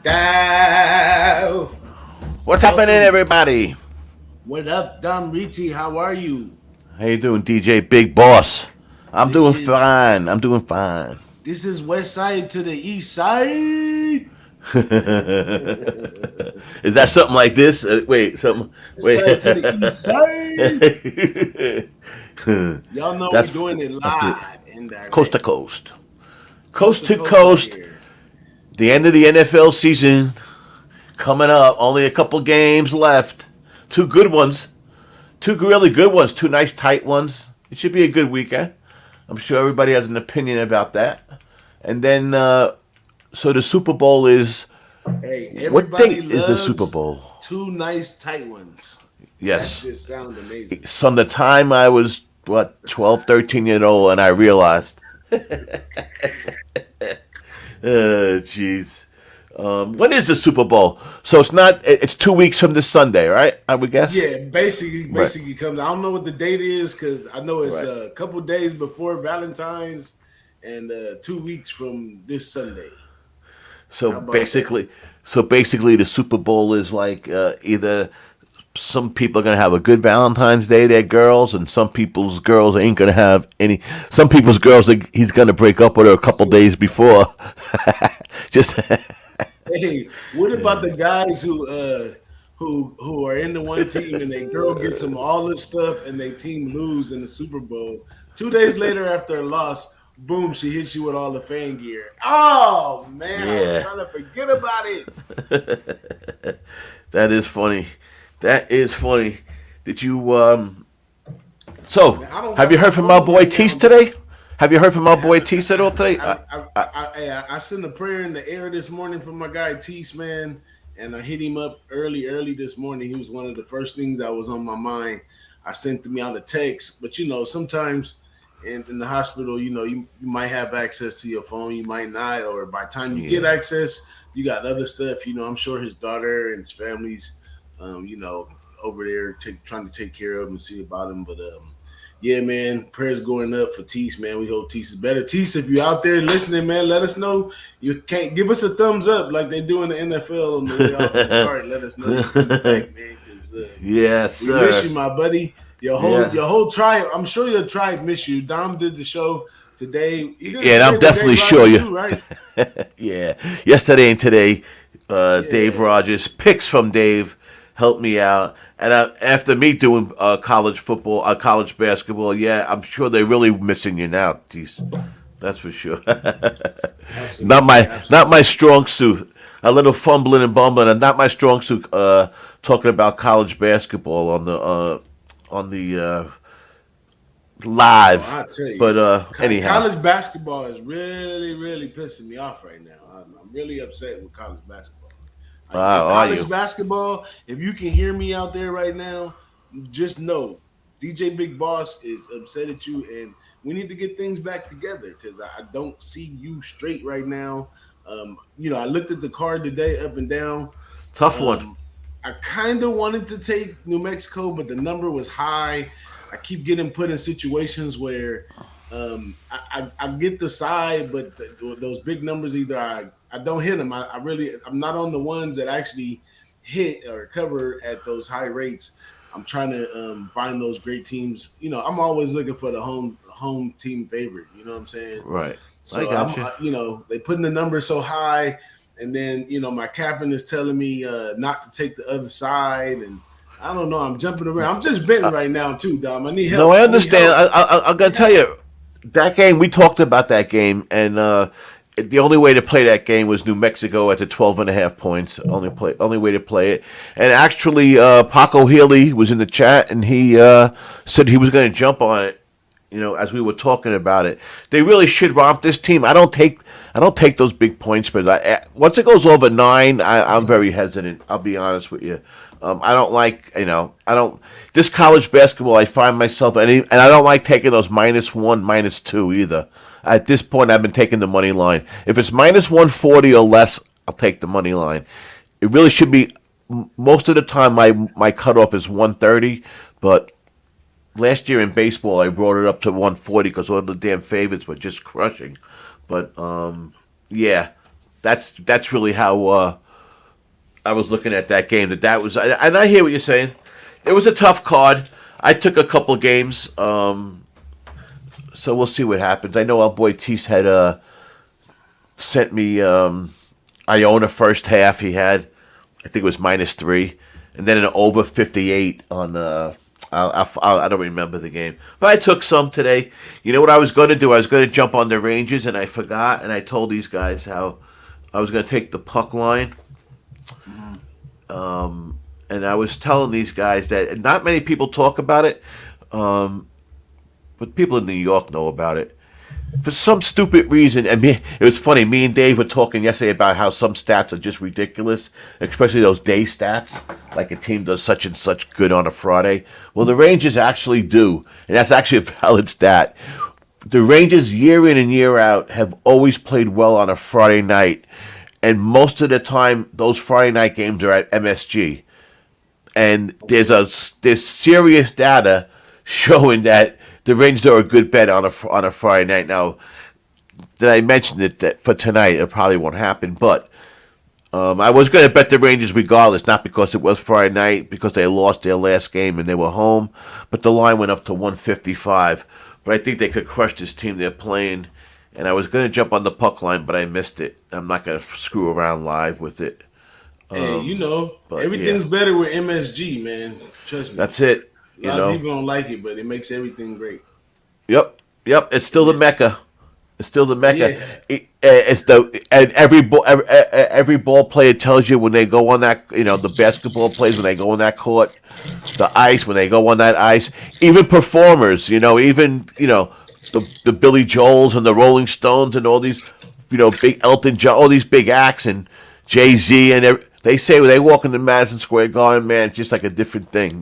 Dow. What's happening, Welcome. everybody? What up, Dom Richie? How are you? How you doing, DJ Big Boss? I'm This doing is fine. I'm doing fine. this is West Side to the East Side. Is that something like this? Wait, something. West Wait. Side to the East Side. Y'all know we're that's doing it that's it. live and Coast to direct, coast, coast coast to to coast, right coast. here. The end of the NFL season coming up. Only a couple games left. Two good ones. Two really good ones. Two nice tight ones. It should be a good weekend. I'm sure everybody has an opinion about that. And then, so the Super Bowl is. Hey, What everybody date is the Super loves Bowl? two nice tight ones. That Yes. just sounds amazing. From the time I was, 12, 13 years old, and I realized. Jeez. When is the Super Bowl? So it's not. It's 2 weeks from this Sunday, right? I would guess. Yeah, basically, Right. basically comes. I don't know what the date is because I know it's Right. a couple days before Valentine's and 2 weeks from this Sunday. So How about that? basically, the Super Bowl is like either some people are gonna have a good Valentine's Day, their girls, and some people's girls ain't gonna have any. Some people's girls, he's gonna break up with her a couple days before. Just Hey, what about the guys who are in the one team and their girl gets them all this stuff and they team lose in the Super Bowl? 2 days later after a loss, boom, she hits you with all the fan gear. Oh man, I was yeah, trying to forget about it. that is funny. That is funny. Did you So, Man, I don't have got you my heard from my phone boy right now, Tease but today? Have you heard from my I boy haven't. Tease at all today? I sent a prayer in the air this morning for my guy Tease, man, and I hit him up early this morning. He was one of the first things that was on my mind. I sent him out a text, but sometimes in the hospital, you might have access to your phone, you might not, or by the time you get Yeah. access, you got other stuff. I'm sure his daughter and his family's, um, you know, over there trying to take care of him and see about him, but yeah, man, prayers going up for Tease, man. We hope Tease is better. Tease, if you're out there listening, man, let us know. You can't give us a thumbs up like they do in the NFL on the way off the cart. Let us know you're coming back, man, because Yes, we miss you, sir. my buddy. Your whole Yeah. your whole tribe. I'm sure your tribe miss you. Dom did the show today. He did it Yeah, and I'm today with definitely Dave sure Rogers you. too, right? Yeah. Yesterday and today, Dave Yeah. Rogers, picks from Dave helped me out. And after me doing college football, college basketball, yeah, I'm sure they're really missing you now, Tease. That's for sure. not Absolutely, my absolutely. strong suit. A little fumbling and bumbling, and not my strong suit. Talking about college basketball on the Oh, live, I tell but you, anyhow, college basketball is really, really pissing me off right now. I'm really upset with college basketball. Like are college you? basketball, if you can hear me out there right now, just know DJ Big Boss is upset at you, and we need to get things back together because I don't see you straight right now. I looked at the card today, up and down. Tough one. Um, I kind of wanted to take New Mexico, but the number was high. I keep getting put in situations where I get the side, but those big numbers either I don't hit them. I'm not on the ones that actually hit or cover at those high rates. I'm trying to find those great teams. I'm always looking for the home team favorite. You know what I'm saying? Right. I So got you. they putting the number so high, and then my captain is telling me not to take the other side, and I don't know. I'm jumping around. I'm just venting right now too, Dom. I need No, help. I I need understand. help. I'm gonna tell you that game. We talked about that game, and the only way to play that game was New Mexico at the 12.5 points. Only way to play it. And actually, Paco Healy was in the chat, and he said he was going to jump on it. As we were talking about it, they really should romp this team. I don't take those big points, but once it goes over 9, I'm very hesitant. I'll be honest with you. I don't like, I don't. This college basketball, I find myself, and I don't like taking those -1, -2 either. At this point, I've been taking the money line. If it's -140 or less, I'll take the money line. It really should be. Most of the time, my cutoff is 130, but last year in baseball, I brought it up to 140 because all the damn favorites were just crushing. But yeah, that's really how. I was looking at that game. That was, and I hear what you're saying. It was a tough card. I took a couple games, so we'll see what happens. I know our boy Tease had sent me Iona first half. He had, I think it was -3, and then an over 58 on. I don't remember the game, but I took some today. You know what I was going to do? I was going to jump on the Rangers, and I forgot. And I told these guys how I was going to take the puck line. And I was telling these guys that not many people talk about it, but people in New York know about it. For some stupid reason, and it was funny. Me and Dave were talking yesterday about how some stats are just ridiculous, especially those day stats, like a team does such and such good on a Friday. Well, the Rangers actually do, and that's actually a valid stat. The Rangers, year in and year out, have always played well on a Friday night, and most of the time, those Friday night games are at MSG. And there's serious data showing that the Rangers are a good bet on a Friday night. Now, did I mention it that for tonight? It probably won't happen, but I was going to bet the Rangers regardless, not because it was Friday night, because they lost their last game and they were home, but the line went up to 155. But I think they could crush this team they're playing, and I was going to jump on the puck line, but I missed it. I'm not going to screw around live with it. Hey, But everything's yeah, better with MSG, man. Trust me. that's it. A lot of people don't like it, but it makes everything great. Yep, yep. It's still the Yeah. mecca. It's still the mecca. Yeah. It's the and every ball player tells you when they go on that. The basketball players when they go on that court, the ice when they go on that ice. Even performers, the Billy Joels and the Rolling Stones and all these, big Elton John, all these big acts and Jay-Z and they say when they walk into Madison Square Garden, man, it's just like a different thing.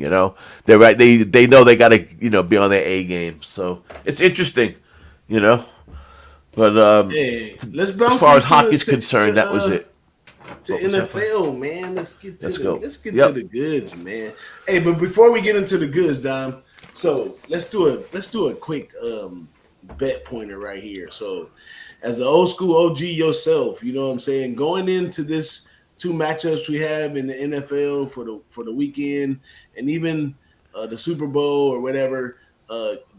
They're right. They know they got to be on their A game. So it's interesting, you know. But Hey, let's as bounce far as into hockey's concerned, that was it. to What was happening? NFL, man. Let's go. Let's get to Yep. the goods, man. Hey, but before we get into the goods, Dom, so let's do a quick bet pointer right here. So, as an old school OG yourself, you know what I'm saying, going into this two matchups we have in the NFL for the weekend, and even the Super Bowl or whatever.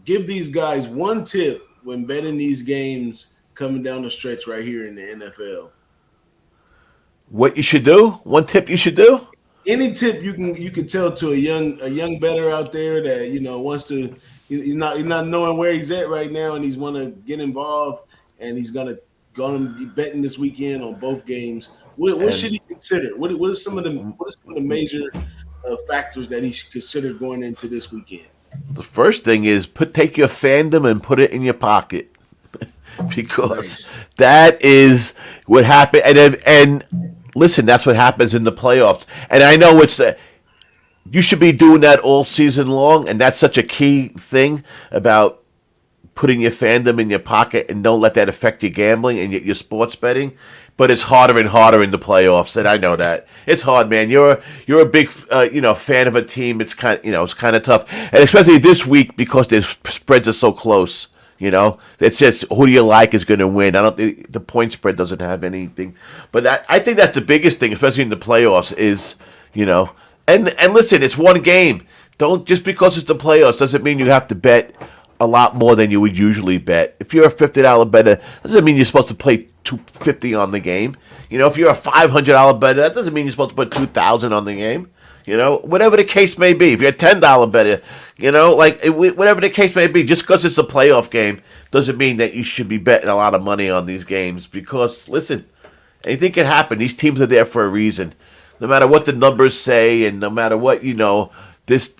Give these guys one tip when betting these games coming down the stretch right here in the NFL. What you should do? One tip you should do? Any tip you can tell to a young bettor out there that wants to, he's not knowing where he's at right now, and he's want to get involved, and he's gonna be betting this weekend on both games. What should And he consider? What are some of the major factors that he should consider going into this weekend? the first thing is take your fandom and put it in your pocket. Because Nice. that is what happened. And listen, that's what happens in the playoffs. And I know you should be doing that all season long, and that's such a key thing about putting your fandom in your pocket, and don't let that affect your gambling and your sports betting. But it's harder and harder in the playoffs, and I know that it's hard, man. You're a big fan of a team. It's kind of tough, and especially this week because the spreads are so close. It's just who do you like is going to win. I don't. The point spread doesn't have anything, but I think that's the biggest thing, especially in the playoffs. Is and listen, it's one game. Don't just because it's the playoffs doesn't mean you have to bet a lot more than you would usually bet. If you're a $50 bettor, doesn't mean you're supposed to play $250 on the game. If you're a $500 bettor, that doesn't mean you're supposed to put $2,000 on the game. Whatever the case may be. If you're a $10 bettor, whatever the case may be, just because it's a playoff game doesn't mean that you should be betting a lot of money on these games. Because listen, anything can happen. These teams are there for a reason. No matter what the numbers say, and no matter what this.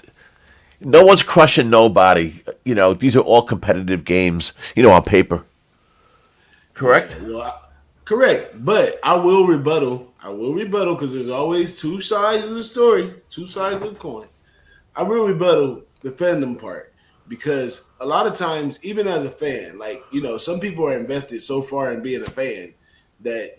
No one's crushing nobody. These are all competitive games. On paper. Yeah, Correct. well, correct. But I will rebuttal. I will rebuttal because there's always two sides of the story, two sides of the coin. I will rebuttal the fandom part because a lot of times, even as a fan, like some people are invested so far in being a fan that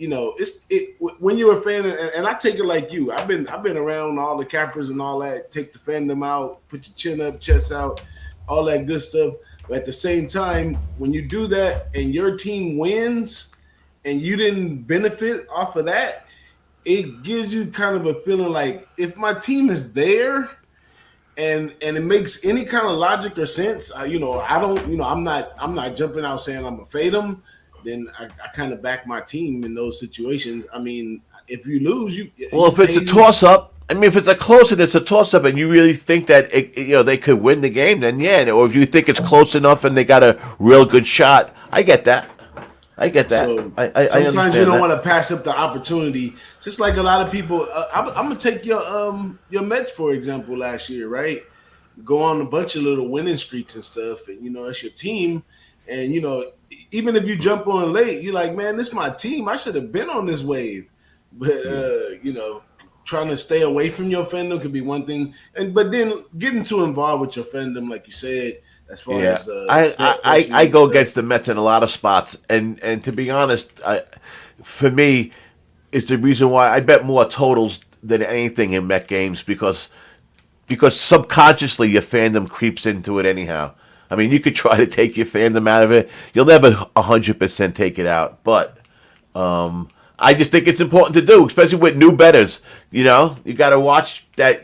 when you're a fan, and I take it like you. I've been around all the cappers and all that. Take the fandom out, put your chin up, chest out, all that good stuff. But at the same time, when you do that and your team wins and you didn't benefit off of that, it gives you kind of a feeling like if my team is there and it makes any kind of logic or sense, I don't, I'm not jumping out saying I'm gonna fade them. Then I kind of back my team in those situations. I mean, if you lose, Well, you if it's a pay. toss up, I mean, if it's a close and it's a toss up, and you really think that they could win the game, then yeah. Or if you think it's close enough and they got a real good shot, I get that. I get that. So I sometimes you understand don't that. want to pass up the opportunity. Just like a lot of people, I'm gonna take your Mets for example. Last year, right? Go on a bunch of little winning streaks and stuff, and it's your team. And even if you jump on late, you're like, man, this is my team. I should have been on this wave. But trying to stay away from your fandom could be one thing, but then getting too involved with your fandom, like you said, as far Yeah, as bet I personally and go stuff. against the Mets in a lot of spots, and to be honest, for me, is the reason why I bet more totals than anything in Met games because subconsciously your fandom creeps into it anyhow. I mean, you could try to take your fandom out of it, you'll never 100% take it out, but I just think it's important to do, especially with new bettors. You got to watch that.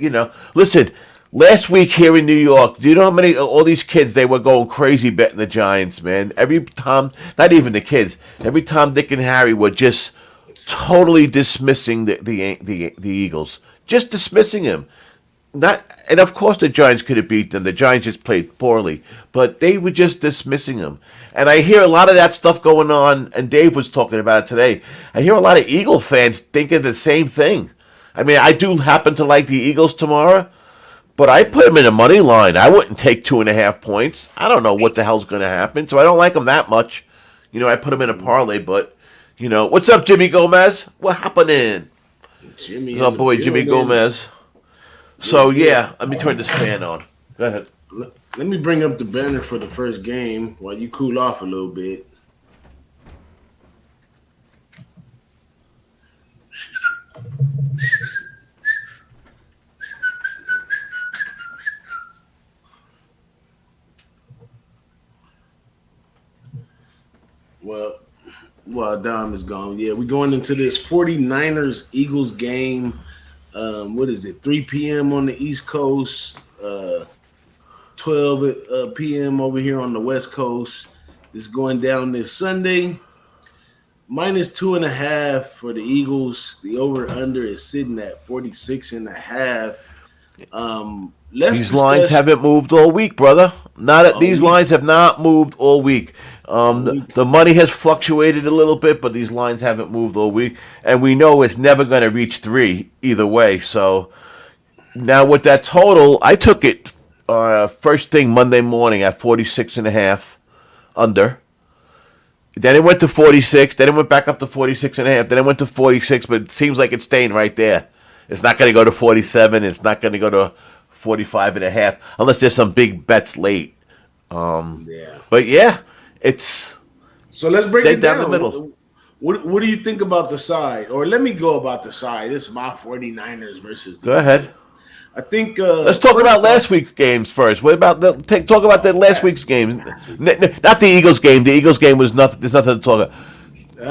Listen. Last week here in New York, do you know how many all these kids they were going crazy betting the Giants, man? Every time, not even the kids, every time Dick and Harry were just totally dismissing the Eagles, just dismissing them. Not, and of course the Giants could have beat them. The Giants just played poorly, but they were just dismissing them. And I hear a lot of that stuff going on. And Dave was talking about it today. I hear a lot of Eagle fans thinking the same thing. I mean, I do happen to like the Eagles tomorrow, but I put them in a money line. I wouldn't take 2.5 points. I don't know what the hell's going to happen, so I don't like them that much. I put them in a parlay, but what's up, Jimmy Gomez? What happening? Jimmy Oh in the boy, Jimmy building. Gomez. So Good, good. yeah, let me turn this fan on. Go ahead. Let me bring up the banner for the first game while you cool off a little bit. Well, while Dom is gone, yeah, we're going into this 49ers Eagles game. What is it? 3 p.m. on the East Coast, 12 p.m. over here on the West Coast. It's going down this Sunday. -2.5 for the Eagles. The over under is sitting at 46.5. Let's These lines discuss haven't moved all week, brother. Not all these week. lines have not moved all week. All week. The money has fluctuated a little bit, but these lines haven't moved all week, and we know it's never going to reach 3 either way. So now with that total, I took it first thing Monday morning at 46.5 under. Then it went to 46. Then it went back up to 46.5. Then it went to 46, but it seems like it's staying right there. It's not going to go to 47. It's not going to go to 45.5 unless there's some big bets late. Yeah. But yeah, it's So let's break dead it down the down. middle. What do you think about the side? Or let me go about the side. It's my 49ers versus the Go ahead. Eagles. I think Let's talk first about off, last week's games first. What about talk about that last last week's week. game? Last week. Not the Eagles game. The Eagles game was nothing. There's nothing to talk about.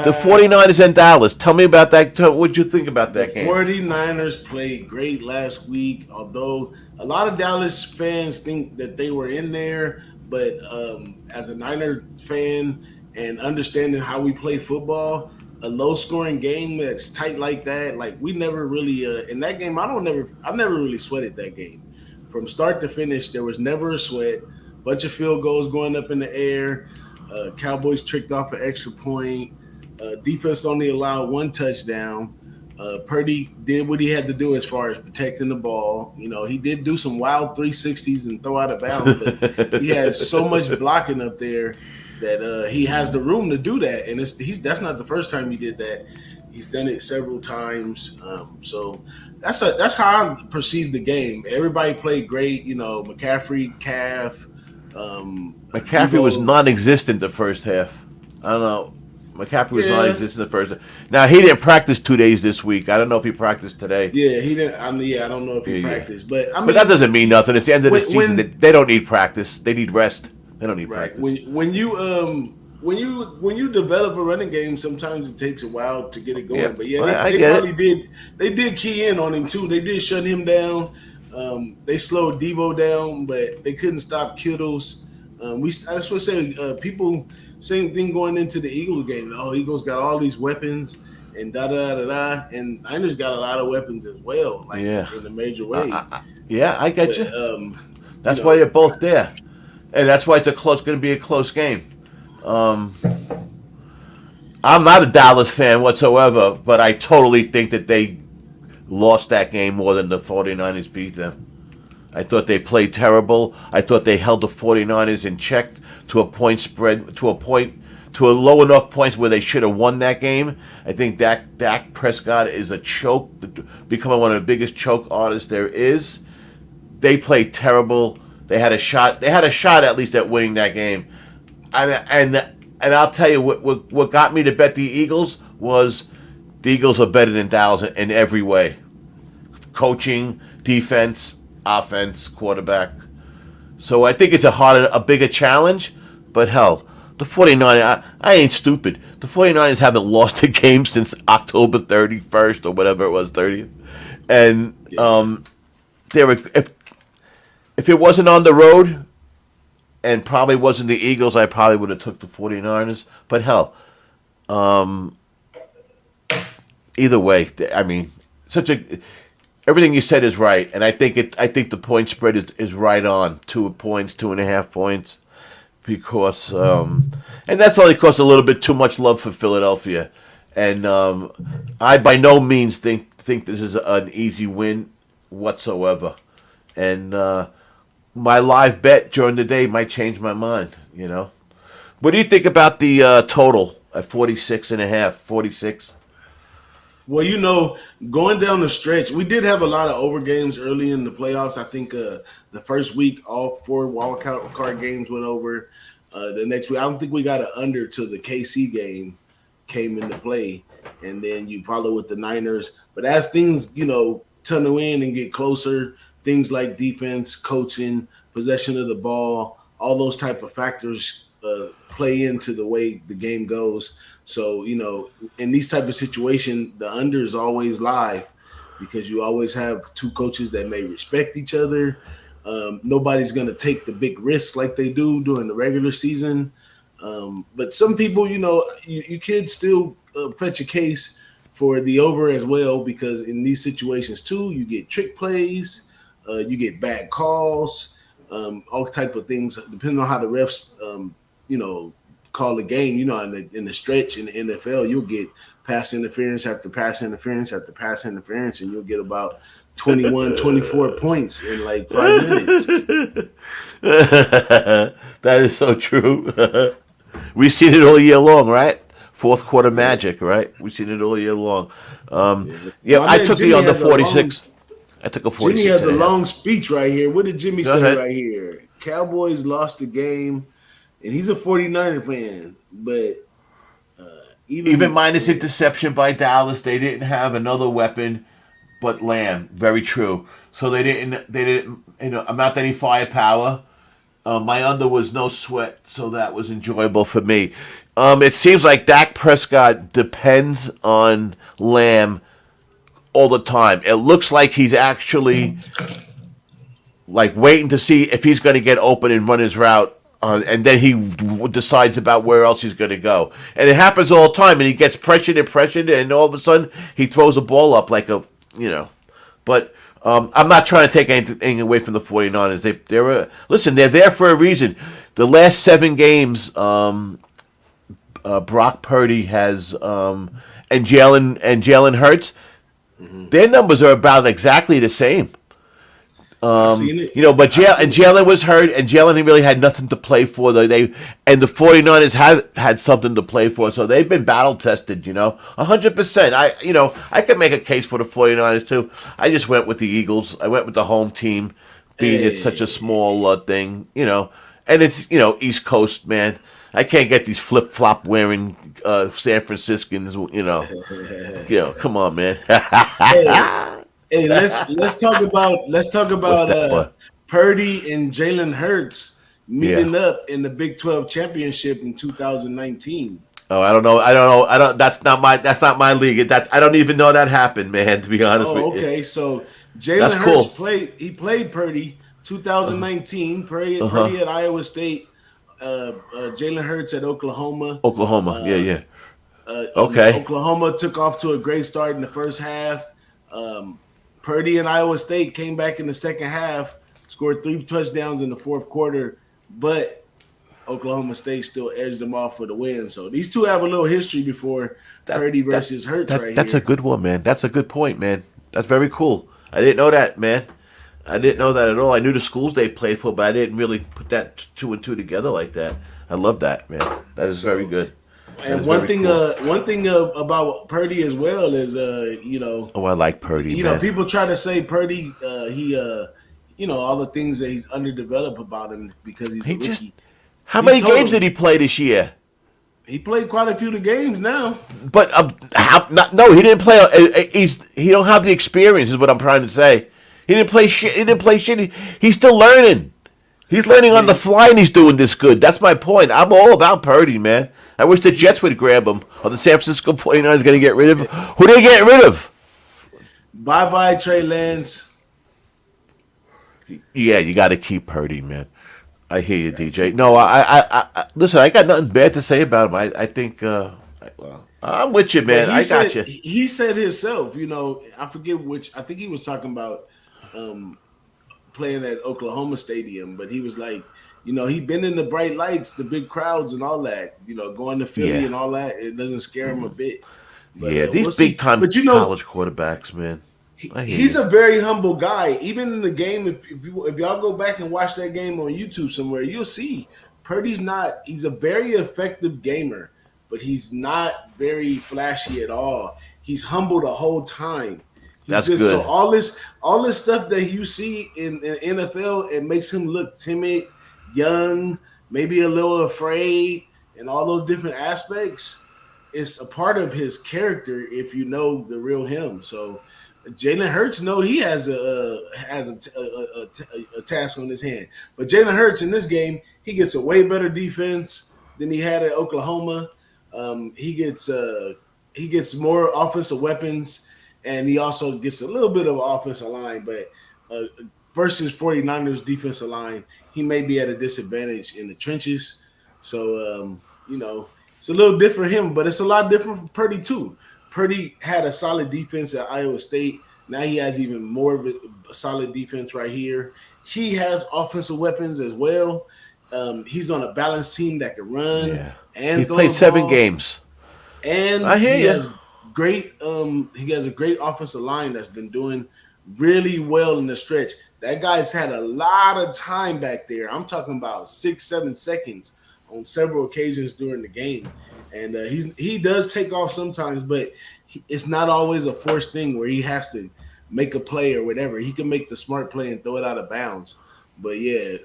The Uh, 49ers and Dallas. Tell me about that. What'd you think about the that game? 49ers played great last week, although a lot of Dallas fans think that they were in there. But as a Niner fan and understanding how we play football, a low scoring game that's tight like that, like we never really in that game. I never really sweated that game from start to finish. There was never a sweat. Bunch of field goals going up in the air. Cowboys tricked off an extra point. Defense only allowed one touchdown. Purdy did what he had to do as far as protecting the ball. He did do some wild 360s and throw out of bounds, but he has so much blocking up there that he has the room to do that. And that's not the first time he did that. He's done it several times. So that's how I perceived the game. Everybody played great. McCaffrey, Calf, McCaffrey was Debo. non-existent the first half. I don't know. McCaffrey was Yeah, non-existent the first half. Now he didn't practice 2 days this week. I don't know if he practiced today. yeah, he didn't. I don't know if he Yeah, yeah. practiced, but I But that mean, doesn't mean nothing. It's the end of the season. when They don't need practice. They need rest. They don't need right practice. when you when you develop a running game, sometimes it takes a while to get it Yeah, going. But yeah, I they get probably it. did. They did key in on him too. They did shut him down. They slowed Debo down, but they couldn't stop Kittles. That's what I say. People same thing going into the Eagles game. Oh, Eagles got all these weapons and da da da da. And Niners got a lot of weapons as well, like Yeah, in a major I, way. I, yeah, I get But you. you That's why know, they're both there, and that's why it's going to be a close game. Um, I'm not a Dallas fan whatsoever, but I totally think that they lost that game more than the 49ers beat them. I thought they played terrible. I thought they held the 49ers in check to a point spread, to a low enough points where they should have won that game. I think Dak Prescott is a choke, becoming one of the biggest choke artists there is. They played terrible. They had a shot. They had a shot at least at winning that game. And I'll tell you what got me to bet the Eagles was the Eagles are better than Dallas in every way. Coaching, defense, offense, quarterback. So I think it's a bigger challenge, but hell, the 49ers, I ain't stupid. The 49ers haven't lost a game since October 31st or whatever it was, 30th. And yeah. they were if it wasn't on the road and probably wasn't the Eagles, I probably would have took the 49ers. But hell, either way, I mean, such a everything you said is right, and I think the point spread is right on 2 points, 2.5 points, because and that's only because a little bit too much love for Philadelphia, and I by no means think this is an easy win whatsoever, and my live bet during the day might change my mind. What do you think about the total at 46.5, 46? Well, going down the stretch, we did have a lot of over games early in the playoffs. I think the first week, all four wild card games went over. The next week, I don't think we got an under till the KC game came into play, and then you follow with the Niners. But as things, tunnel in and get closer, things like defense, coaching, possession of the ball, all those type of factors play into the way the game goes. So, in these type of situations, the under is always live because you always have two coaches that may respect each other. Nobody's going to take the big risks like they do during the regular season. But some people, you could still fetch a case for the over as well because in these situations too, you get trick plays, you get bad calls, all type of things depending on how the refs, call the game. In the stretch in the NFL, you'll get pass interference after pass interference after pass interference, and you'll get about 21, 24 points in like 5 minutes. That is so true. We've seen it all year long, right? Fourth quarter Yeah, magic, right? We've seen it all year long. yeah. Yeah, My I man took the Jimmy under has a long 46. I took a Jimmy 46 has and a a half. long speech right here. What did Jimmy Go say ahead. right here? Cowboys lost the game, and he's a 49er fan, but Even even minus man, interception by Dallas, they didn't have another weapon but Lamb. Very true. So they didn't amount to any firepower. My under was no sweat, so that was enjoyable for me. It seems like Dak Prescott depends on Lamb all the time. It looks like he's actually like waiting to see if he's going to get open and run his route, and then he decides about where else he's going to go. And it happens all the time, and he gets pressured, and all of a sudden he throws a ball up like But I'm not trying to take anything away from the 49ers. Listen, they're there for a reason. The last 7 games, Brock Purdy has and Jalen Hurts, their numbers are about exactly the same. I seen it. But I seen it. Jalen was hurt, and Jalen really had nothing to play for. And the 49ers have had something to play for, so they've been battle tested. 100%. I could make a case for the 49ers too. I just went with the Eagles. I went with the home team, being it's such a Hey, small thing. And it's East Coast, man. I can't get these flip flop wearing San Franciscans. Come on, man. hey, hey, let's talk about What's that? What? Purdy and Jalen Hurts. Yeah. meeting up in the Big 12 championship in 2019. Oh, I don't know. I don't know. I don't. That's not my league. That I don't even know that happened, man. To be honest with Oh, you, okay. So that's Jalen Hurts cool. played Purdy 2019. Uh huh. Purdy at Iowa State. Jalen Hurts at Oklahoma. Oklahoma. Yeah, Uh, yeah. Okay. Oklahoma took off to a great start in the first half. Um, Purdy and Iowa State came back in the second half, scored 3 touchdowns in the fourth quarter, but Oklahoma State still edged them off for the win. So these two have a little history before That Purdy that versus Hurts right that's a here. good one, man. That's a good point, man. That's very cool. I didn't know that, man. I didn't know that at all. I knew the schools they played for, but I didn't really put that two and two together like that. I love that, man. That is very So good. That and is very cool. one thing about Purdy as well is Oh, I like Purdy, man. people try to say Purdy all the things that he's underdeveloped about him because he's a He just rookie. how He many told games did him he play this year? he played quite a few of the games now. But no, he didn't play. He don't have the experience. Is what I'm trying to say. He didn't play shit. He didn't play shit. He's still learning. He's learning on But the fly, and he's doing this good. That's my point. I'm all about Purdy, man. I wish the Jets would grab him, or the San Francisco 49ers going to get rid of him. Who they getting rid of? bye bye Trey Lance. Yeah, you got to keep Purdy, man. I hear you, DJ. No, listen. I got nothing bad to say about him. I think I'm with you, But man. I got you. he said himself, I forget which. I think he was talking about um, playing at Oklahoma Stadium, but he was like, he'd been in the bright lights, the big crowds, and all that. Going to Philly Yeah, and all that. It doesn't scare him a bit. But yeah. These we'll big see. time But college quarterbacks, man. I hear he's you. a very humble guy. Even in the game, if y'all go back and watch that game on YouTube somewhere, you'll see Purdy's not. He's a very effective gamer, but he's not very flashy at all. He's humble the whole time. He's That's just so good. all this stuff that you see in NFL, it makes him look timid, young, maybe a little afraid, and all those different aspects. It's a part of his character if you know the real him. So Jalen Hurts, no, he has a task on his hand. But Jalen Hurts in this game, he gets a way better defense than he had at Oklahoma. He gets more offensive weapons, and he also gets a little bit of offensive line. But versus 49ers defensive line, he may be at a disadvantage in the trenches. So it's a little different for him, but it's a lot different for Purdy too. Purdy had a solid defense at Iowa State. Now he has even more of a solid defense right here. He has offensive weapons as well. He's on a balanced team that can run Yeah. He and throw played the seven ball, games. and I hear you. he has a great offensive line that's been doing really well in the stretch. That guy's had a lot of time back there. I'm talking about 6-7 seconds on several occasions during the game. And he does take off sometimes, but it's not always a forced thing where he has to make a play or whatever. He can make the smart play and throw it out of bounds. But yeah,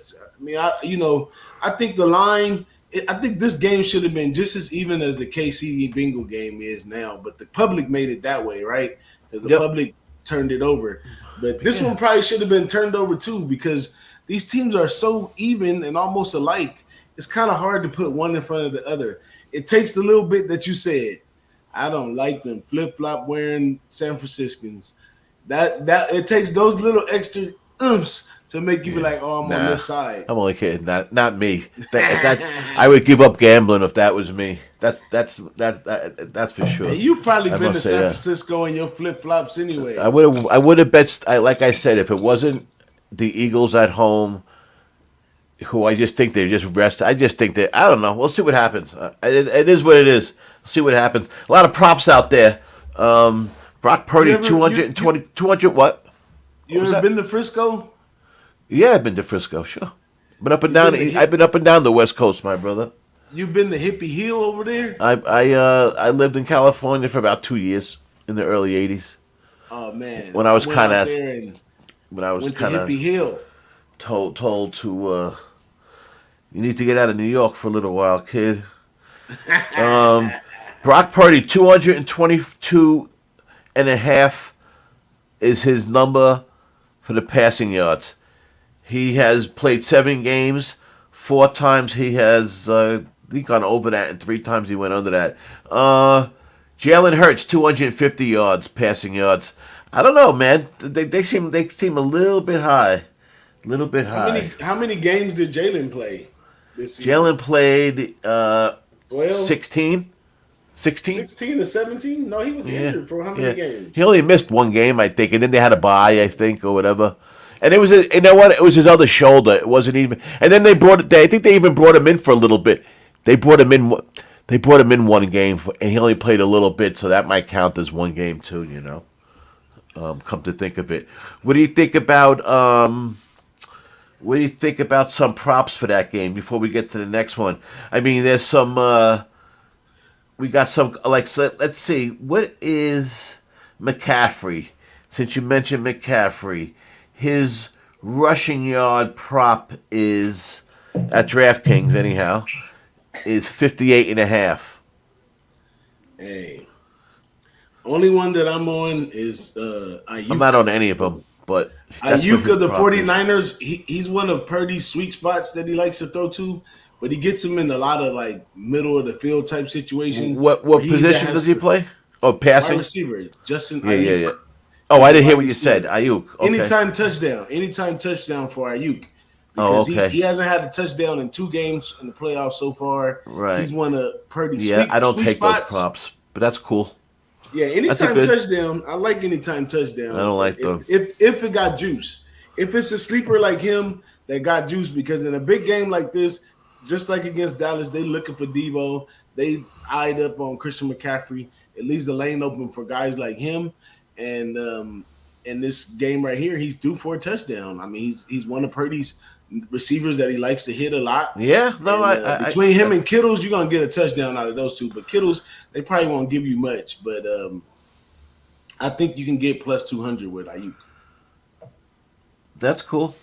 I think the line. I think this game should have been just as even as the KC Bengal game is now, but the public made it that way, right? Because the Yep. public turned it over. But this Yeah. one probably should have been turned over too because these teams are so even and almost alike. It's kind of hard to put one in front of the other. It takes the little bit that you said. I don't like them flip flop wearing San Franciscans. That it takes those little extra oomph to make you be Yeah. like, oh, I'm on Nah. this side. I'm only kidding. Not me. That's I would give up gambling if that was me. That's for sure. And you probably I been to must say San that. Francisco in your flip flops anyway. I would have bet. Like I said, if it wasn't the Eagles at home, who I just think they just rest. I just think that I don't know. We'll see what happens. It is what it is. We'll see what happens. A lot of props out there. Brock You Purdy, ever 220, 200 what? you Was ever that? been to Frisco? Yeah, I've been to Frisco. Sure, been up and You down. been to I've been up and down the West Coast, my brother. you been to Hippie Hill over there? I lived in California for about 2 years in the early '80s Oh man, when I was went kind out of there and when I was went to kind Hippie of Hill. told to you need to get out of New York for a little while, kid. Brock Purdy, 222 and a half is his number for the passing yards. He has played 7 games, 4 times he has he gone over that, and 3 times he went under that. Jalen Hurts, 250 yards, passing yards. I don't know, man. They seem a little bit high. A little bit high. How many games did Jalen play this season? Jalen played 12, 16. 16? 16 to 17? No, he was injured for how many games? He only missed 1 game, I think, and then they had a bye, I think, or whatever. And it was, you know what? It was his other shoulder. It wasn't even. And then they brought it. I think they even brought him in for a little bit. They brought him in. They brought him in 1 game, and he only played a little bit, so that might count as 1 game too. You know, come to think of it, what do you think about? What do you think about some props for that game before we get to the next one? I mean, there's some. We got some like. So let's see. What is McCaffrey? Since you mentioned McCaffrey. His rushing yard prop is, at DraftKings anyhow, is 58.5. Hey. Only one that I'm on is Ayuk. I'm not on any of them, but Ayuk of the 49ers, he's one of Purdy's sweet spots that he likes to throw to, but he gets him in a lot of like middle of the field type situations. What position does he play? Oh, passing? Wide receiver, Justin Yeah, Ayuk. yeah. Oh, I didn't hear what you said. Ayuk. Okay. Anytime touchdown for Ayuk. Because he hasn't had a touchdown in 2 games in the playoffs so far. Right. He's one of Purdy's I don't sweet take spots. those props, but that's cool. Yeah, anytime touchdown. I like anytime touchdown. I don't like them. If it got juice. If it's a sleeper like him that got juice, because in a big game like this, just like against Dallas, they looking for Devo. They eyed up on Christian McCaffrey. It leaves the lane open for guys like him. And in this game right here, he's due for a touchdown. I mean, he's one of Purdy's receivers that he likes to hit a lot. Yeah, no, and, between him and Kittles, you're gonna get a touchdown out of those 2. But Kittles, they probably won't give you much. But I think you can get plus 200 with Ayuk. That's cool.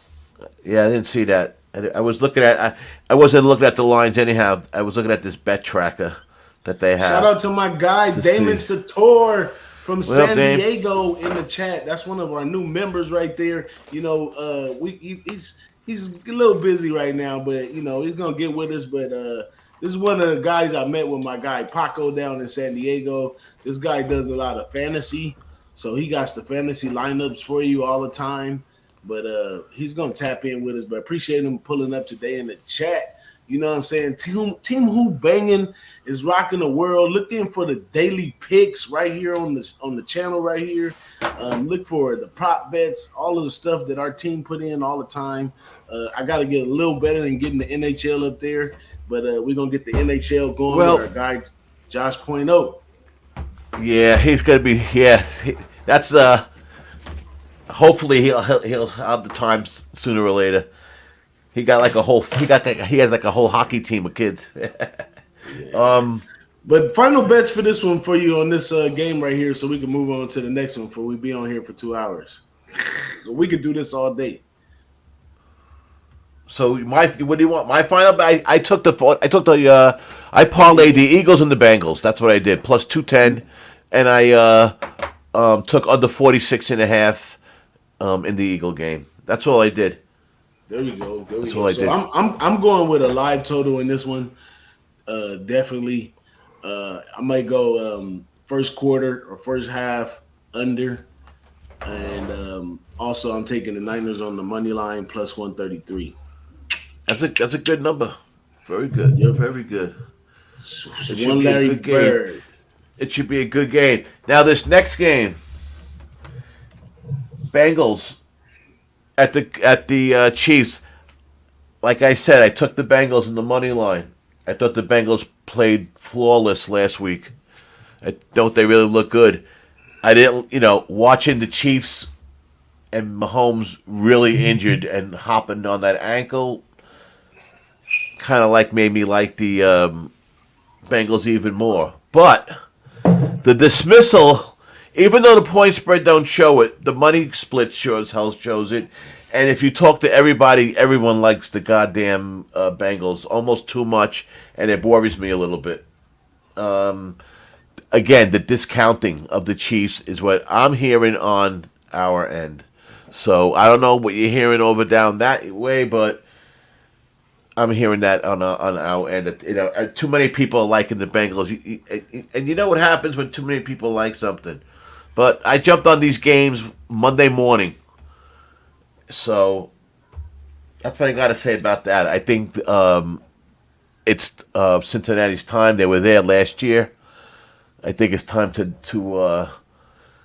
Yeah, I didn't see that. I was looking at. I wasn't looking at the lines anyhow. I was looking at this bet tracker that they have. Shout out to my guy Damon Sator from San Dame? Diego in the chat. That's one of our new members right there. You know, he's a little busy right now, but you know he's gonna get with us. But this is one of the guys I met with my guy Paco down in San Diego. This guy does a lot of fantasy, so he got the fantasy lineups for you all the time. But he's gonna tap in with us. But appreciate him pulling up today in the chat. You know what I'm saying? Team Who-Bangin is rocking the world. Looking for the daily picks right here on the channel right here. Look for the prop bets, all of the stuff that our team put in all the time. I got to get a little better than getting the NHL up there, but we're going to get the NHL going with our guy, Josh Point O. Yeah, he's going to be, that's, hopefully he'll have the time sooner or later. He has like a whole hockey team of kids. But final bets for this one for you on this game right here, so we can move on to the next one before we be on here for 2 hours. We could do this all day. So what do you want? My final bet. I parlayed the Eagles and the Bengals. That's what I did. Plus 210, and I took under 46.5 in the Eagle game. That's all I did. There we go. That's all I did. I'm going with a live total in this one. Definitely. I might go first quarter or first half under. And also I'm taking the Niners on the money line plus 133. That's a good number. Very good. Yep. Very good. One Larry Bird. It should be a good game. Now this next game, Bengals at the Chiefs. Like I said, I took the Bengals in the money line. I thought the Bengals played flawless last week. Don't they really look good? I didn't, watching the Chiefs and Mahomes really injured and hopping on that ankle, kind of made me like the Bengals even more. But the dismissal, even though the point spread don't show it, the money split sure as hell shows it. And if you talk to everybody, everyone likes the goddamn Bengals almost too much, and it worries me a little bit. Again, the discounting of the Chiefs is what I'm hearing on our end. So I don't know what you're hearing over down that way, but I'm hearing that on our end that too many people are liking the Bengals, and you know what happens when too many people like something. But I jumped on these games Monday morning, so that's what I got to say about that. I think it's Cincinnati's time. They were there last year. I think it's time to.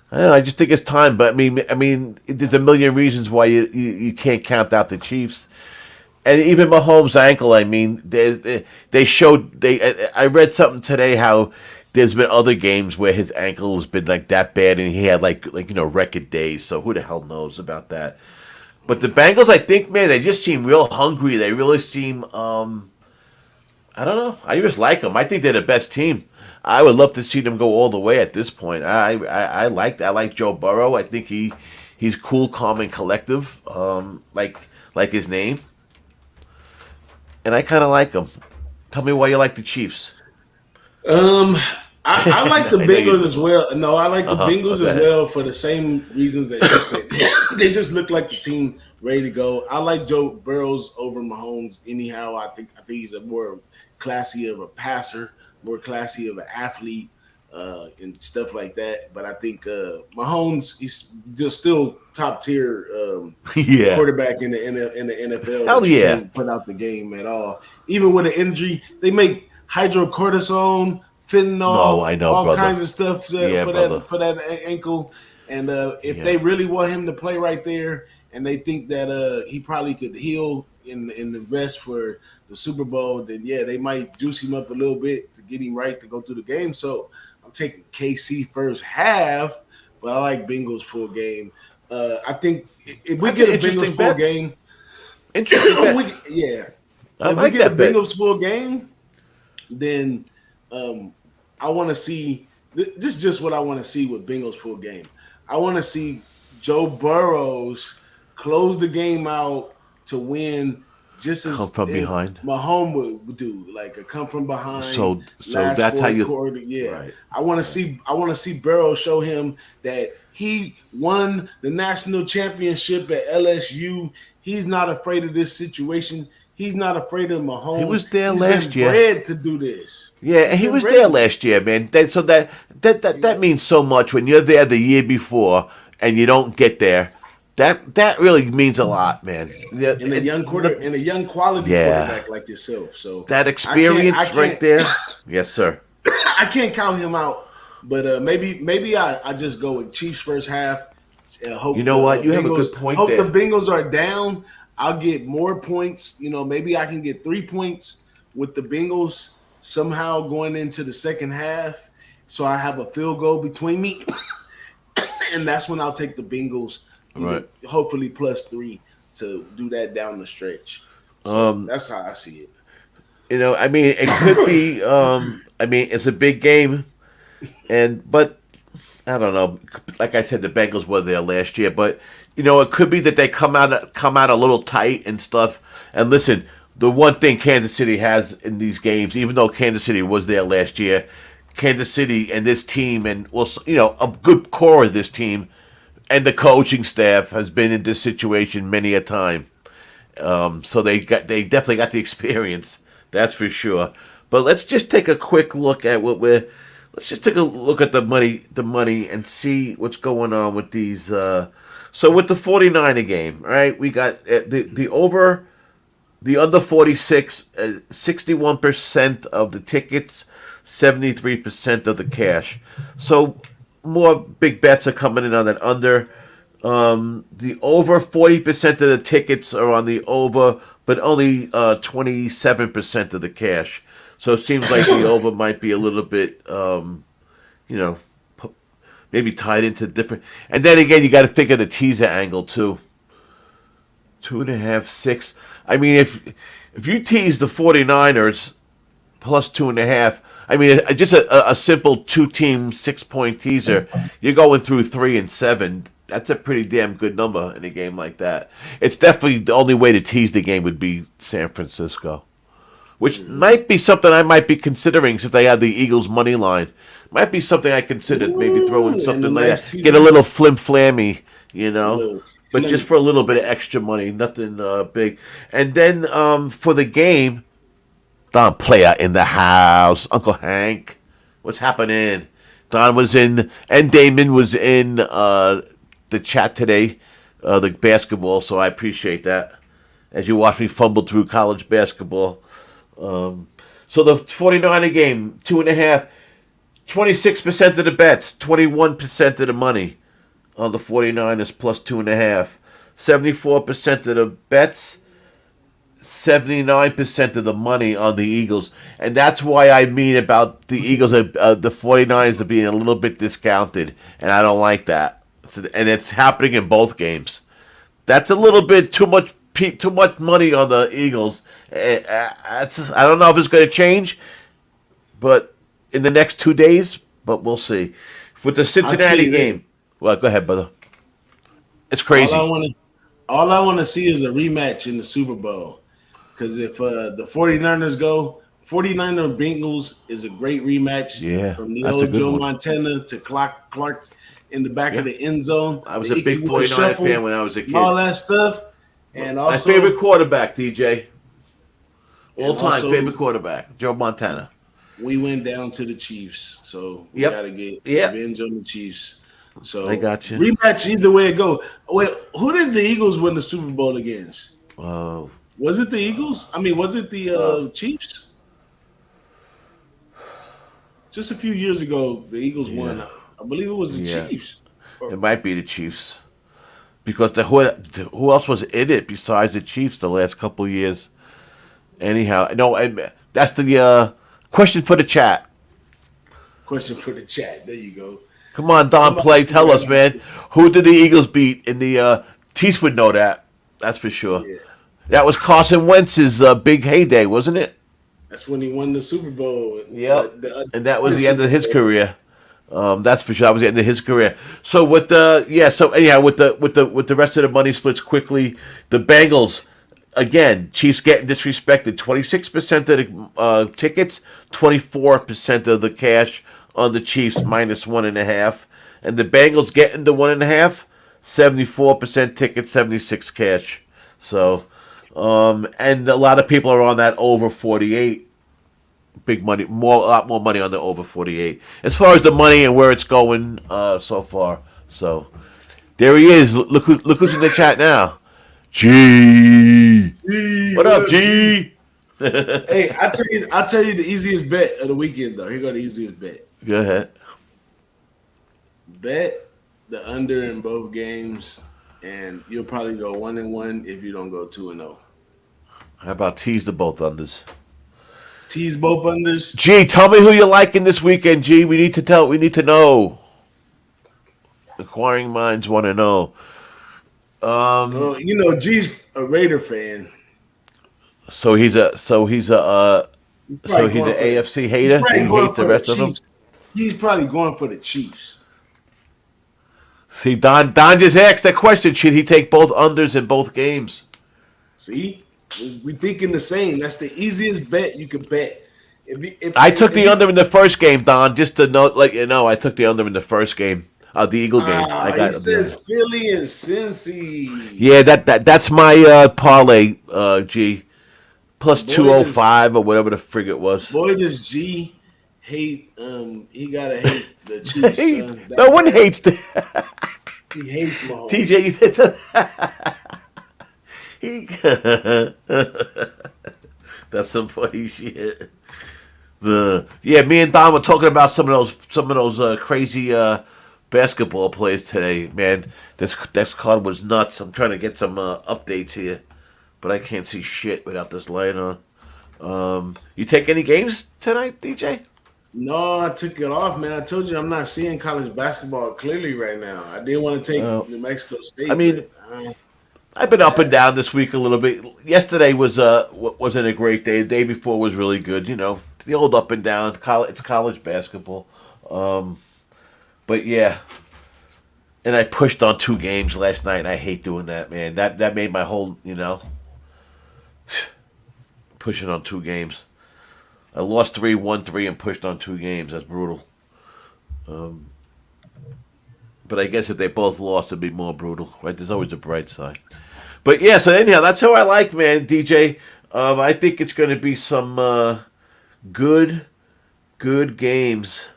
I don't know, I just think it's time. But I mean, there's a million reasons why you can't count out the Chiefs. And even Mahomes' ankle. I mean, they showed they. I read something today how there's been other games where his ankle has been like that bad, and he had like record days. So who the hell knows about that? But the Bengals, I think, man, they just seem real hungry. They really seem. I don't know. I just like them. I think they're the best team. I would love to see them go all the way at this point. I like Joe Burrow. I think he's cool, calm, and collective. Like his name. And I kind of like him. Tell me why you like the Chiefs. Um, I like the I know you Bengals do. as well. No, I like the Bengals as Okay. well for the same reasons that you said. They just look like the team ready to go. I like Joe Burrows over Mahomes. Anyhow, I think he's a more classy of a passer, more classy of an athlete, and stuff like that. But I think Mahomes, he's just still top tier Yeah. quarterback in the NFL Hell that you yeah. can't put out the game at all. Even with an injury, they make hydrocortisone, No, fentanyl, I know, all brother. kinds of stuff Yeah, for brother. that ankle. And if Yeah. they really want him to play right there, and they think that he probably could heal in the rest for the Super Bowl, then yeah, they might juice him up a little bit to get him right to go through the game. So I'm taking KC first half, but I like Bengals full game. I think if we That's an get a Bengals interesting full bet. game, Interesting bet. yeah, I if we like get a that bet. Bengals full game, then um, I want to see this. Is just what I want to see with Bengals full game. I want to see Joe Burrows close the game out to win, just Come as from behind. Mahomes would do, like a come from behind So last that's how fourth you. quarter. Yeah, Right. I want to Right. see. I want to see Burrows show him that he won the national championship at LSU. He's not afraid of this situation. He's not afraid of He Mahomes. was there He's last been year. bred to do this. Yeah, He's he been was bred there to do last year, man. So that means so much when you're there the year before and you don't get there. That really means a lot, man. Yeah, in a young quarter in a young quality yeah. quarterback like yourself. So That I can't I experience right can't there. Yes, sir. I can't count him out. But maybe I just go with Chiefs first half. You know what? You have a good point Hope the there. Bengals are down. I'll get more points. Maybe I can get 3 points with the Bengals somehow going into the second half. So I have a field goal between me, and that's when I'll take the Bengals, either Right. hopefully +3 to do that down the stretch. So that's how I see it. I mean, it could be. I mean, it's a big game, but I don't know. Like I said, the Bengals were there last year, but it could be that they come out a little tight and stuff. And listen, the one thing Kansas City has in these games, even though Kansas City was there last year, Kansas City and this team, and a good core of this team, and the coaching staff has been in this situation many a time. So they definitely got the experience. That's for sure. But let's just take a quick look at what we're. Let's just take a look at the money, and see what's going on with these. So with the 49er game, right? We got the under 46, 61% of the tickets, 73% of the cash. So more big bets are coming in on that under. The over 40% of the tickets are on the over, but only 27% of the cash. So it seems like the over might be a little bit, you know, maybe tied into different. And then again, you got to think of the teaser angle too. 2.5, 6. I mean, if you tease the 49ers plus 2.5, I mean, just a simple two-team 6-point teaser, you're going through 3 and 7. That's a pretty damn good number in a game like that. It's definitely the only way to tease the game would be San Francisco, which might be something I might be considering since I have the Eagles money line. Might be something I considered maybe throwing And a something like nice that. Get a teaser. little flim flammy, you A know. little but just for a little bit of extra money, nothing big. And then for the game, Don Player in the house, Uncle Hank, what's happening? Don was in, and Damon was in the chat today, the basketball. So I appreciate that. As you watch me fumble through college basketball. So the 49er game, 2.5, 26% of the bets, 21% of the money on the 49ers plus 2.5. 74% of the bets, 79% of the money on the Eagles. And that's why I mean about the Eagles, the 49ers are being a little bit discounted. And I don't like that. And it's happening in both games. That's a little bit too much money on the Eagles. I don't know if it's going to change, but in the next 2 days, but we'll see. With the Cincinnati game. Well, go ahead, brother. It's crazy. All I want to see is a rematch in the Super Bowl. Because if the 49ers go, 49er Bengals is a great rematch. Yeah, from the old Joe Montana to Clark in the back of the end zone. I was a big 49er fan when I was a kid. All that stuff. And also, my favorite quarterback, DJ. All-time favorite quarterback, Joe Montana. We went down to the Chiefs, so we got to get revenge on the Chiefs. So I got you. Rematch either way it go. Wait, who did the Eagles win the Super Bowl against? Was it the Eagles? I mean, was it the Chiefs? Just a few years ago, the Eagles won. I believe it was the Chiefs. It might be the Chiefs. Because who else was in it besides the Chiefs the last couple of years? Anyhow, no, that's the question for the chat. Question for the chat. There you go. Come on, Don Play, tell us, man. Who did the Eagles beat in the Tease would know that. That's for sure. Yeah. That was Carson Wentz's big heyday, wasn't it? That's when he won the Super Bowl. Yeah, and that was the end of his career. That's for sure. That was the end of his career. So with so anyhow, with the rest of the money splits quickly, the Bengals again, Chiefs getting disrespected. 26% of the tickets, 24% of the cash on the Chiefs minus 1.5, and the Bengals getting the 1.5, 74% tickets, 76 cash. So, and a lot of people are on that over 48. Big money, a lot more money on the over 48. As far as the money and where it's going so far. So, there he is. Look who's in the chat now. G. What up, G? Hey, I'll tell you the easiest bet of the weekend though. Here go the easiest bet. Go ahead. Bet the under in both games, and you'll probably go 1-1 if you don't go 2-0. How about tease the both unders? Tease both unders. G, tell me who you're liking this weekend, G. We need to know. Acquiring minds want to know. G's a Raider fan. So he's an AFC hater. He hates the rest of them. He's probably going for the Chiefs. See, Don just asked that question. Should he take both unders in both games? See, we thinking the same. That's the easiest bet you can bet. I took the under in the first game, Don. Just to let you know, I took the under in the first game. The Eagle game. I got. He says Philly and Cincy. Yeah, that's my parlay. G, plus 205 or whatever the frig it was. Boy, does G hate. He gotta hate the Chiefs. No one hates the. He hates Mahomes. TJ, that's some funny shit. Me and Don were talking about some of those crazy basketball plays today. Man, this card was nuts. I'm trying to get some updates here, but I can't see shit without this light on. You take any games tonight, DJ? No, I took it off, man. I told you I'm not seeing college basketball clearly right now. I didn't want to take New Mexico State. I mean, I've been up and down this week a little bit. Yesterday wasn't a great day. The day before was really good. You know, the old up and down. It's college basketball. But yeah, and I pushed on 2 games last night. And I hate doing that, man. That made my whole pushing on 2 games. I lost 3, won 3, and pushed on 2 games. That's brutal. But I guess if they both lost, it'd be more brutal, right? There's always a bright side. But yeah, so anyhow, that's how I like, man, DJ. I think it's going to be some good, good games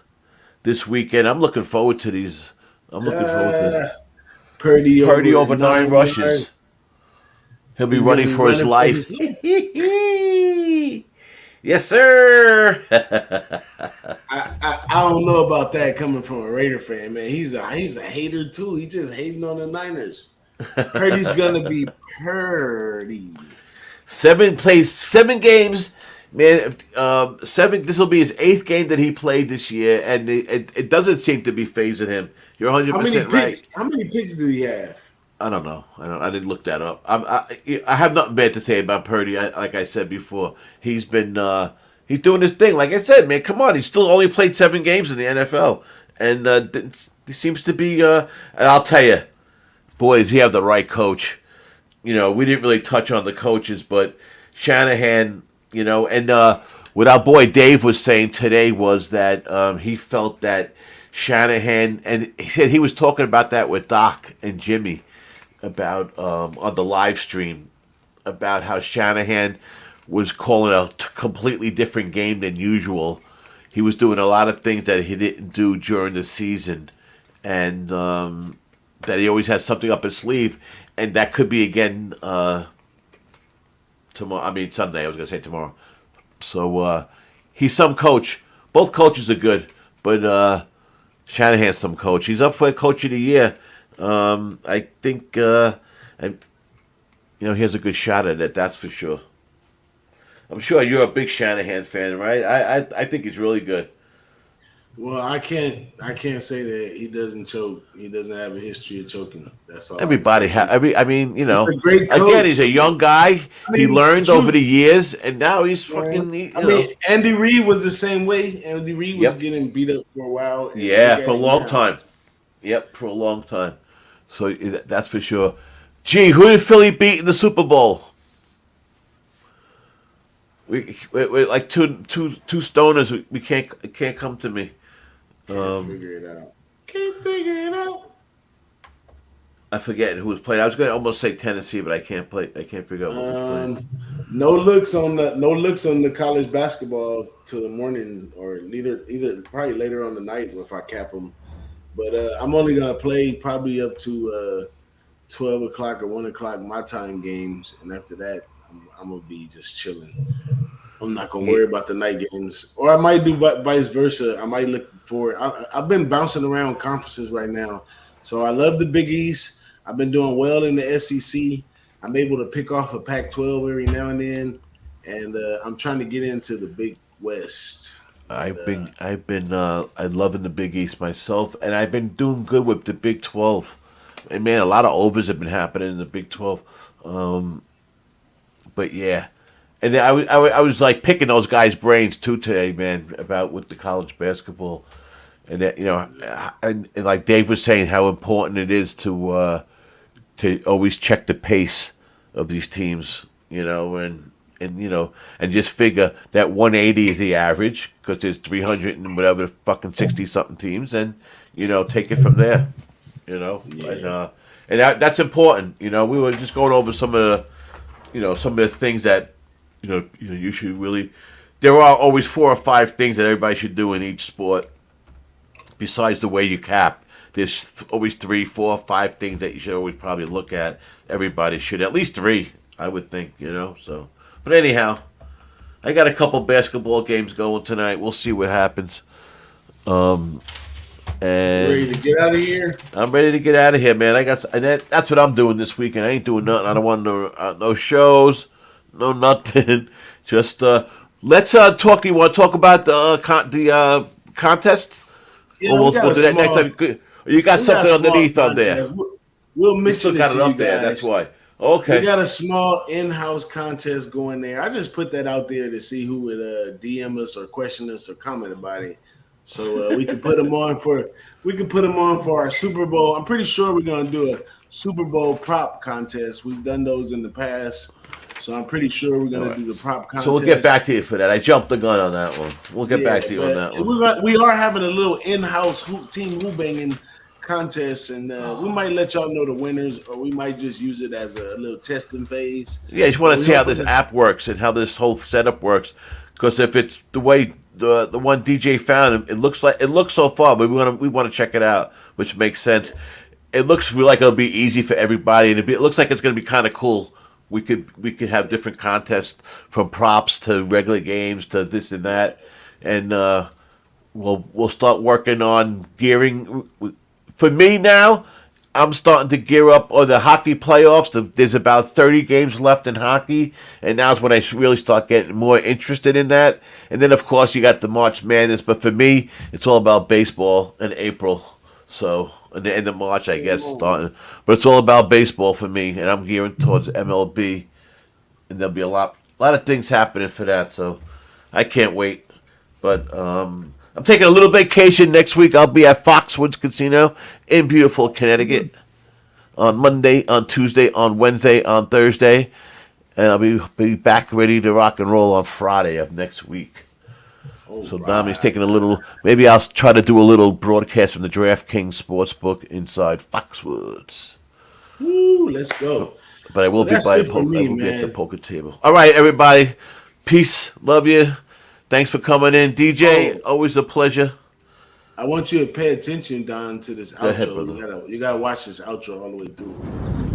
this weekend. I'm looking forward to these. I'm looking forward to Purdy Purdy over over 9 rushes. 9 yards. He'll be He's running gonna be for his running life. for his Yes, sir. I don't know about that coming from a Raider fan, man. He's a hater too. He's just hating on the Niners. Purdy's gonna be Purdy. 7 games, man. 7. This will be his 8th game that he played this year, and it doesn't seem to be phasing him. You're 100% right. How many picks did he have? I don't know. I didn't look that up. I have nothing bad to say about Purdy. Like I said before, he's been he's doing his thing. Like I said, man, come on. He's still only played 7 games in the NFL, and he seems to be. And I'll tell you, boy, does he have the right coach. We didn't really touch on the coaches, but Shanahan, and what our boy Dave was saying today was that he felt that Shanahan, and he said he was talking about that with Doc and Jimmy about on the live stream about how Shanahan was calling a completely different game than usual. He was doing a lot of things that he didn't do during the season, and that he always has something up his sleeve, and that could be again tomorrow. I mean Sunday. I was going to say tomorrow. So he's some coach. Both coaches are good, but Shanahan's some coach. He's up for Coach of the Year. I think he has a good shot at it. That's for sure. I'm sure you're a big Shanahan fan, right? I think he's really good. Well, I can't say that he doesn't choke. He doesn't have a history of choking. That's all. Everybody has. I mean, he's a great coach. Again, he's a young guy. He learned over the years, and now he's fucking. Andy Reid was the same way. Andy Reid was getting beat up for a while. Yeah, for a long time. Yep, for a long time. So that's for sure. Gee, who did Philly beat in the Super Bowl? We're like two stoners. We can't come to me. Can't figure it out. I forget who was playing. I was going to almost say Tennessee, but I can't figure out who was playing. No looks on the college basketball till the morning, or either probably later on the night if I cap them. But I'm only gonna play probably up to 12 o'clock or 1 o'clock my time games, and after that, I'm gonna be just chilling. I'm not gonna worry about the night games, or I might do vice versa. I might look for. I've been bouncing around conferences right now, so I love the Big East. I've been doing well in the SEC. I'm able to pick off a Pac-12 every now and then, and I'm trying to get into the Big West. I've been loving the Big East myself, and I've been doing good with the Big 12. And man, a lot of overs have been happening in the Big 12. But yeah, and then I was like picking those guys' brains too today, man, about with the college basketball, and that and like Dave was saying, how important it is to always check the pace of these teams, and just figure that 180 is the average because there's 300 and whatever fucking 60 something teams, and take it from there, Yeah. and that's important. We were just going over some of the things that you should really. There are always 4 or 5 things that everybody should do in each sport. Besides the way you cap, there's always 3, 4, 5 things that you should always probably look at. Everybody should at least 3, I would think. So. But anyhow, I got a couple basketball games going tonight. We'll see what happens. And Ready to get out of here? I'm ready to get out of here, man. That's what I'm doing this weekend. I ain't doing nothing. I don't want no shows, no nothing. Just let's talk. You want to talk about the contest? Yeah, or we'll do that next time. You got something underneath on there. We'll You mention still got it it to up you there. guys. That's why. Okay. We got a small in-house contest going there. I just put that out there to see who would DM us or question us or comment about it, so we can put them on for our Super Bowl. I'm pretty sure we're gonna do a Super Bowl prop contest. We've done those in the past, so I'm pretty sure we're gonna do the prop contest. So we'll get back to you for that. I jumped the gun on that one. We'll get back to you on that one. We are having a little in-house team Who-Bangin contest, and we might let y'all know the winners, or we might just use it as a little testing phase. Yeah, I just want to We see how hoping this to- app works and how this whole setup works. Because if it's the way the one DJ found, it looks so far, but we want to check it out, which makes sense. It looks like it'll be easy for everybody, and it looks like it's going to be kind of cool. We could have different contests from props to regular games to this and that, and we'll start working on gearing. For me now, I'm starting to gear up on the hockey playoffs. There's about 30 games left in hockey, and now's when I really start getting more interested in that. And then, of course, you got the March Madness. But for me, it's all about baseball in April. So, in the end of March, I guess, starting. But it's all about baseball for me, and I'm gearing towards MLB. And there'll be a lot of things happening for that. So, I can't wait. But I'm taking a little vacation next week. I'll be at Foxwoods Casino in beautiful Connecticut on Monday, on Tuesday, on Wednesday, on Thursday. And I'll be back ready to rock and roll on Friday of next week. So Dommy's taking a little, maybe I'll try to do a little broadcast from the DraftKings Sportsbook inside Foxwoods. Woo, let's go. But I will be That's by it for me, I will be at the man. poker table. All right, everybody. Peace. Love you. Thanks for coming in. DJ, always a pleasure. I want you to pay attention, Don, to this Go ahead, outro. brother. You gotta watch this outro all the way through.